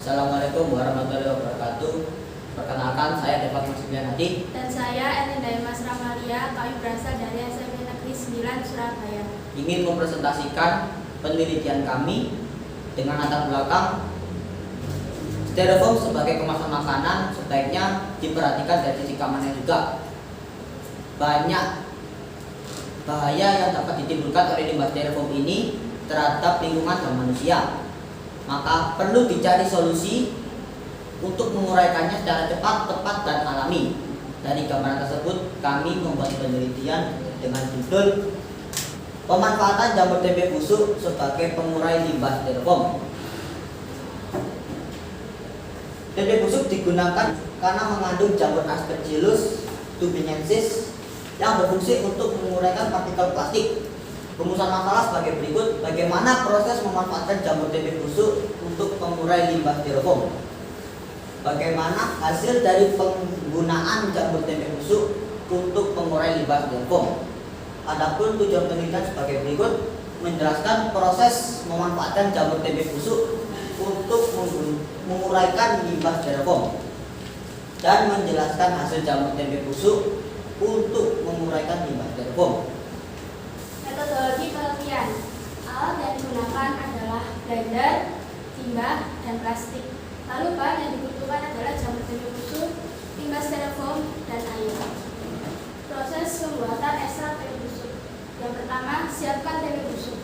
Assalamualaikum warahmatullahi wabarakatuh. Perkenalkan, saya Depak Maximilian Hadi. Dan saya Erin Daimas Ramalia. Kami berasal dari SMP Negeri 9 Surabaya. Ingin mempresentasikan penelitian kami dengan latar belakang styrofoam sebagai kemasan makanan sebaiknya diperhatikan dari sisi keamanan juga. Banyak bahaya yang dapat ditimbulkan oleh limbah styrofoam ini terhadap lingkungan dan manusia. Maka perlu dicari solusi untuk menguraikannya secara cepat, tepat, dan alami. Dari gambaran tersebut, kami membuat penelitian dengan judul pemanfaatan jamur tempe busuk sebagai pengurai limbah styrofoam. Tempe busuk digunakan karena mengandung jamur Aspergillus tuminensis yang berfungsi untuk menguraikan partikel plastik. Rumusan masalah sebagai berikut: bagaimana proses memanfaatkan jamur tempe busuk untuk pengurai limbah styrofoam? Bagaimana hasil dari penggunaan jamur tempe busuk untuk pengurai limbah styrofoam? Adapun tujuan penelitian sebagai berikut: menjelaskan proses memanfaatkan jamur tempe busuk untuk menguraikan limbah styrofoam dan menjelaskan hasil jamur tempe busuk untuk menguraikan limbah styrofoam. Metodologi penelitian. Alat yang digunakan adalah blender, timah, dan plastik. Lalu bahan yang dibutuhkan adalah jamur tempe busuk, limbah styrofoam, dan air. Proses pembuatan ekstrak tempe busuk. Yang pertama, siapkan tempe busuk.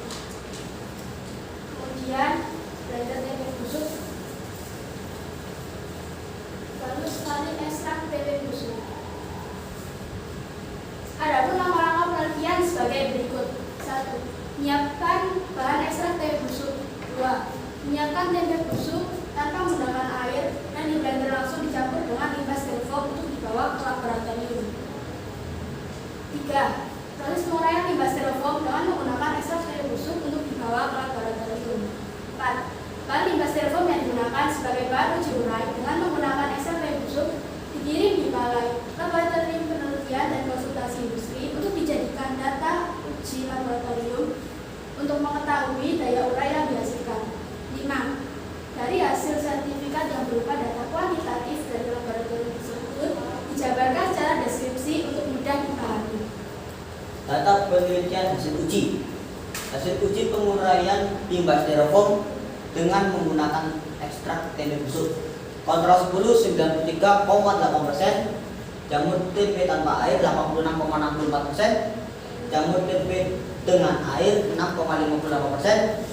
Kemudian blender tempe busuk. Lalu sekali ekstrak tempe busuk. Adapun langkah-langkah penelitian sebagai berikut: 1. Menyiapkan bahan ekstrak tempe busuk. 2. Menyiapkan tempe busuk tanpa menggunakan air dan di blender langsung dicampur dengan limbah styrofoam untuk dibawa ke laboratorium. 3. Proses penguraian limbah styrofoam dengan menggunakan ekstrak tempe busuk untuk dibawa ke laboratorium. 4. Bahan limbah styrofoam yang digunakan sebagai bahan uji urai dengan menggunakan ekstrak tempe busuk dikirim di balai laboratorium penelitian dan konsultasi industri untuk dijadikan data uji laboratorium untuk mengetahui daya urai yang dihasilkan. 5. Dari hasil sertifikat yang berupa data kuantitatif dari laboratorium tersebut dijabarkan secara deskripsi untuk mudah dipahami. Data penelitian hasil uji. Hasil uji penguraian limbah styrofoam dengan menggunakan ekstrak tempe busuk. Kontrol 10 93,8%, jamur tempe tanpa air 86,64%, jamur tempe dengan air 6,58%,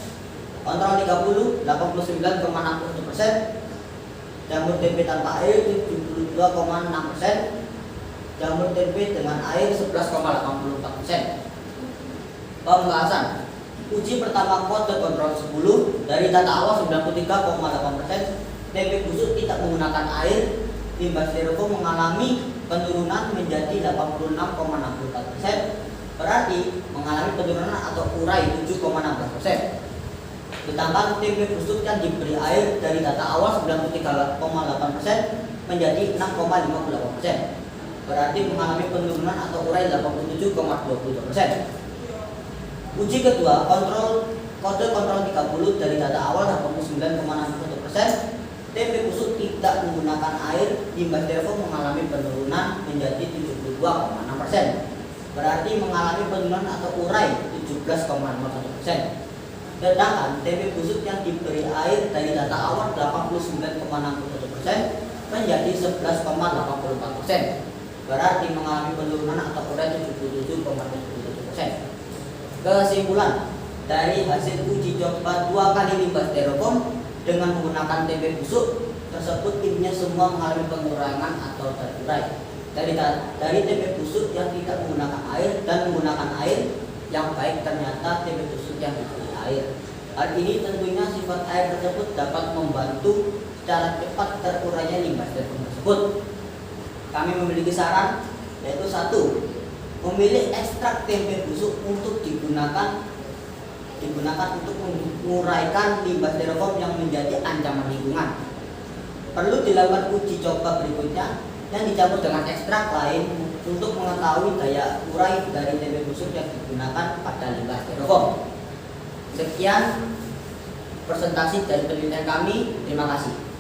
kontrol 30 89,61%, jamur tempe tanpa air 72,6%, jamur tempe dengan air 11,84%. Pembahasan. Uji pertama kode kontrol 10 dari data awal 93,8%, tempe busuk tidak menggunakan air, limbah styrofoam mengalami penurunan menjadi 86,64%, berarti mengalami penurunan atau urai 7,16%. Ditambah tempe busuk yang diberi air dari data awal 93,8% menjadi 6,58%, berarti mengalami penurunan atau urai 87,22%. Uji kedua kode kontrol 30 dari data awal 89,61%, tempe busuk tidak menggunakan air, limbah styrofoam mengalami penurunan menjadi 72,6%, berarti mengalami penurunan atau urai 17,51%. Sedangkan tempe busuk yang diberi air dari data awal 89,61% menjadi 11,84%, berarti mengalami penurunan atau urai 77,77%. Kesimpulan dari hasil uji coba 2 kali limbah styrofoam dengan menggunakan tempe busuk tersebut, intinya semua mengalami pengurangan atau terurai. Dari tempe busuk yang tidak menggunakan air dan menggunakan air yang baik, ternyata tempe busuk yang diberi air. Hal ini tentunya sifat air tersebut dapat membantu secara cepat terurainya limbah styrofoam tersebut. Kami memiliki saran, yaitu 1. Memilih ekstrak tempe busuk untuk digunakan untuk menguraikan limbah styrofoam yang menjadi ancaman lingkungan. Perlu dilakukan uji coba berikutnya yang dicampur dengan ekstrak lain untuk mengetahui daya urai dari tempe busuk yang digunakan pada limbah styrofoam. Sekian presentasi dari penelitian kami. Terima kasih.